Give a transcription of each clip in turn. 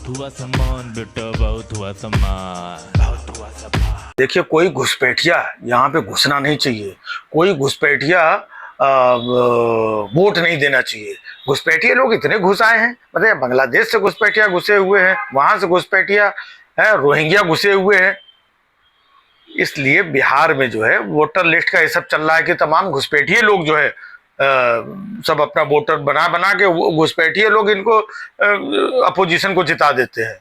बहुत हुआ सम्मान बेटा, बहुत हुआ सम्मान, बहुत हुआ सम्मान। देखिए, कोई घुसपैठिया यहाँ पे घुसना नहीं चाहिए। कोई घुसपैठिया वोट नहीं देना चाहिए। घुसपैठिया लोग इतने घुस आए हैं, मतलब बांग्लादेश से घुसपैठिया घुसे हुए हैं, वहां से घुसपैठिया है, रोहिंग्या घुसे हुए हैं। इसलिए बिहार में जो है वोटर लिस्ट का ये सब चल रहा है कि तमाम घुसपैठिए लोग जो है सब अपना वोटर बना बना के घुसपैठिए लोग इनको अपोजिशन को जिता देते हैं।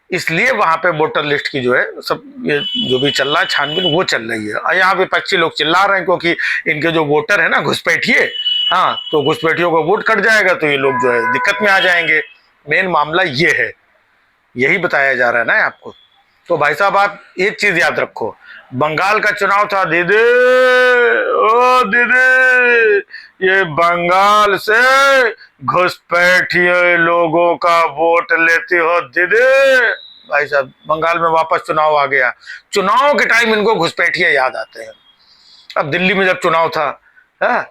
इसलिए वहां पे वोटर लिस्ट की जो है सब ये जो भी चल रहा है छानबीन वो चल रही है। और यहाँ पे 25 लोग चिल्ला रहे हैं क्योंकि इनके जो वोटर है ना घुसपैठिए, हाँ, तो घुसपैठियों का वोट कट जाएगा तो ये लोग जो है दिक्कत में आ जाएंगे। मेन मामला ये है, यही बताया जा रहा है ना आपको। तो भाई साहब, आप एक चीज याद रखो, बंगाल का चुनाव था दीदी, ओ दीदी, ये बंगाल से घुसपैठिए लोगों का वोट लेती हो दीदी। भाई साहब, बंगाल में वापस चुनाव आ गया। चुनाव के टाइम इनको घुसपैठिए याद आते हैं। अब दिल्ली में जब चुनाव था है,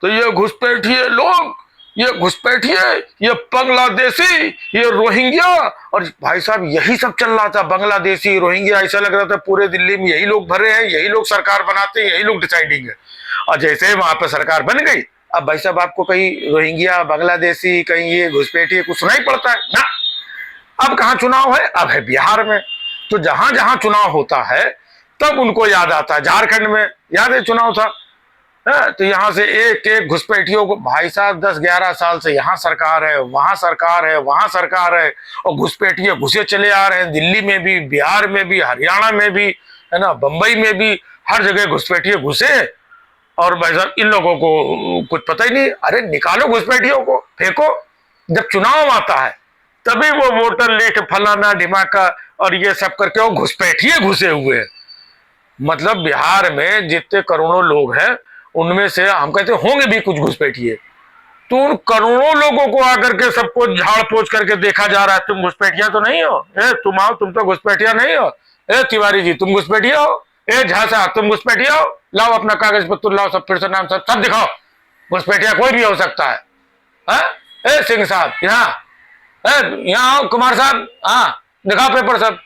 तो ये घुसपैठिए लोग, ये घुसपैठिए, ये बांग्लादेशी, ये रोहिंग्या, और भाई साहब यही सब चल रहा था। बांग्लादेशी, रोहिंग्या, ऐसा लग रहा था पूरे दिल्ली में यही लोग भरे हैं, यही लोग सरकार बनाते हैं, यही लोग डिसाइडिंग है। और जैसे वहां पर सरकार बन गई, अब भाई साहब आपको कहीं रोहिंग्या, बांग्लादेशी, कहीं ये घुसपैठिए कुछ सुनाई पड़ता है ना। अब कहाँ चुनाव है? अब है बिहार में। तो जहां जहां चुनाव होता है तब उनको याद आता है। झारखंड में याद है चुनाव था, तो यहाँ से एक एक घुसपैठियों को, भाई साहब 10-11 साल से यहाँ सरकार है, वहां सरकार है, वहां सरकार है, और घुसपैठिए घुसे चले आ रहे हैं। दिल्ली में भी, बिहार में भी, हरियाणा में भी, है ना, बंबई में भी, हर जगह घुसपैठिए घुसे। और भाई साहब इन लोगों को कुछ पता ही नहीं। अरे निकालो घुसपैठियों को, फेंको। जब चुनाव आता है तभी वो वोटर लिस्ट फलाना ढिमाका और ये सब करके वो घुसपैठिए घुसे हुए हैं। मतलब बिहार में जितने करोड़ों लोग हैं उनमें से हम कहते होंगे भी कुछ घुसपैठिए, तो उन करोड़ों लोगों को आकर के सबको झाड़ पोछ करके देखा जा रहा है, तुम घुसपैठिया तो नहीं हो, ए तुम आओ, तुम तो घुसपैठिया नहीं हो, ए तिवारी जी तुम घुसपैठिया हो, ए झा साहब तुम घुसपैठिया हो, लाओ अपना कागज पत्र लाओ, सब फिर से नाम सब दिखाओ। घुसपैठिया कोई भी हो सकता है। ए सिंह साहब यहाँ आओ, कुमार साहब हाँ दिखाओ पेपर सब।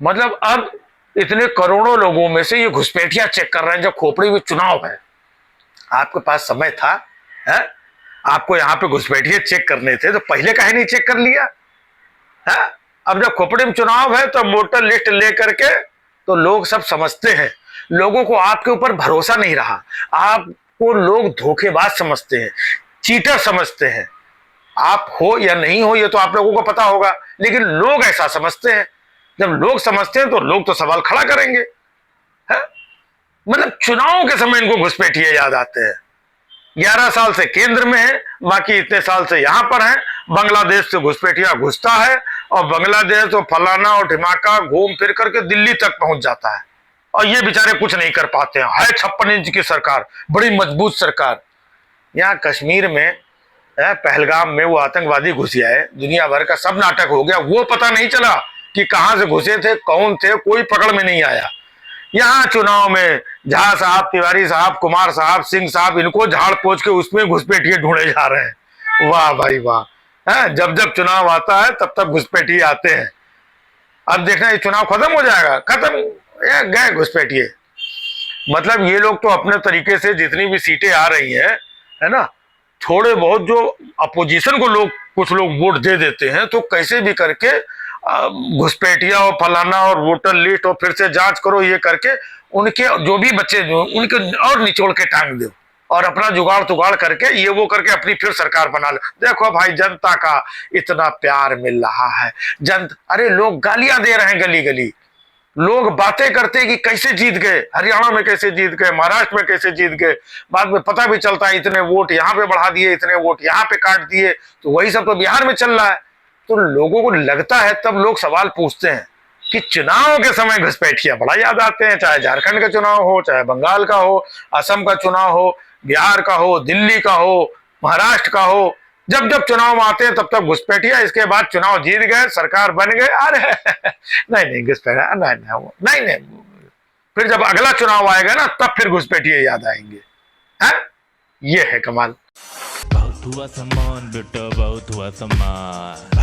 मतलब अब इतने करोड़ों लोगों में से ये घुसपैठिया चेक कर रहे हैं। जब खोपड़ी में चुनाव है, आपके पास समय था, है? आपको यहाँ पे घुसपैठिए चेक करने थे तो पहले काहे नहीं चेक कर लिया है? अब जब खोपड़ी में चुनाव है तो वोटर लिस्ट लेकर के तो लोग सब समझते हैं। लोगों को आपके ऊपर भरोसा नहीं रहा, आपको लोग धोखेबाज समझते हैं, चीटर समझते हैं। आप हो या नहीं हो ये तो आप लोगों को पता होगा, लेकिन लोग ऐसा समझते हैं। जब लोग समझते हैं तो लोग तो सवाल खड़ा करेंगे, है? मतलब चुनाव के समय इनको घुसपैठिए याद आते हैं। 11 साल से केंद्र में है, बाकी इतने साल से यहां पर है। बांग्लादेश से घुसपैठिया घुसता है और बांग्लादेश और फलाना और ढिमाका घूम फिर करके दिल्ली तक पहुंच जाता है, और ये बेचारे कुछ नहीं कर पाते हैं। 56 इंच की सरकार, बड़ी मजबूत सरकार। यहाँ कश्मीर में पहलगाम में वो आतंकवादी घुस आए, दुनिया भर का सब नाटक हो गया, वो पता नहीं चला कि कहां से घुसे थे, कौन थे, कोई पकड़ में नहीं आया। यहाँ चुनाव में झा साहब, तिवारी साहब, कुमार साहब, सिंह साहब, इनको झाड़ पोछ के उसमें घुसपैठिए ढूंढे जा रहे हैं। वाह भाई वाह, है? जब जब चुनाव आता है तब तब घुसपैठिए आते हैं। अब देखना ये चुनाव खत्म हो जाएगा, खत्म गए घुसपैठिए। मतलब ये लोग तो अपने तरीके से जितनी भी सीटें आ रही है ना, थोड़े बहुत जो अपोजिशन को लोग, कुछ लोग वोट दे देते हैं, तो कैसे भी करके घुसपैठिया और फलाना और वोटर लिस्ट और फिर से जांच करो, ये करके उनके जो भी बच्चे जो उनके और निचोड़ के टांग दो और अपना जुगाड़ तुगाड़ करके ये वो करके अपनी फिर सरकार बना ले। देखो भाई, जनता का इतना प्यार मिल रहा है। अरे लोग गालियां दे रहे हैं गली गली, लोग बातें करते कि कैसे जीत गए, हरियाणा में कैसे जीत गए, महाराष्ट्र में कैसे जीत गए। बाद में पता भी चलता है इतने वोट यहाँ पे बढ़ा दिए, इतने वोट यहाँ पे काट दिए। तो वही सब तो बिहार में चल रहा है। तो लोगों को लगता है, तब लोग सवाल पूछते हैं कि चुनाव के समय घुसपैठिया बड़ा याद आते हैं। चाहे झारखंड का चुनाव हो, चाहे बंगाल का हो, असम का चुनाव हो, बिहार का हो, दिल्ली का हो, महाराष्ट्र का हो, जब जब चुनाव आते हैं तब तक घुसपैठिया। इसके बाद चुनाव जीत गए, सरकार बन गए, अरे नहीं घुसपैठिया नहीं, फिर जब अगला चुनाव आएगा ना तब फिर घुसपैठिया याद आएंगे। है? ये है कमाल। बहुत हुआ सम्मान बेटा, बहुत हुआ सम्मान।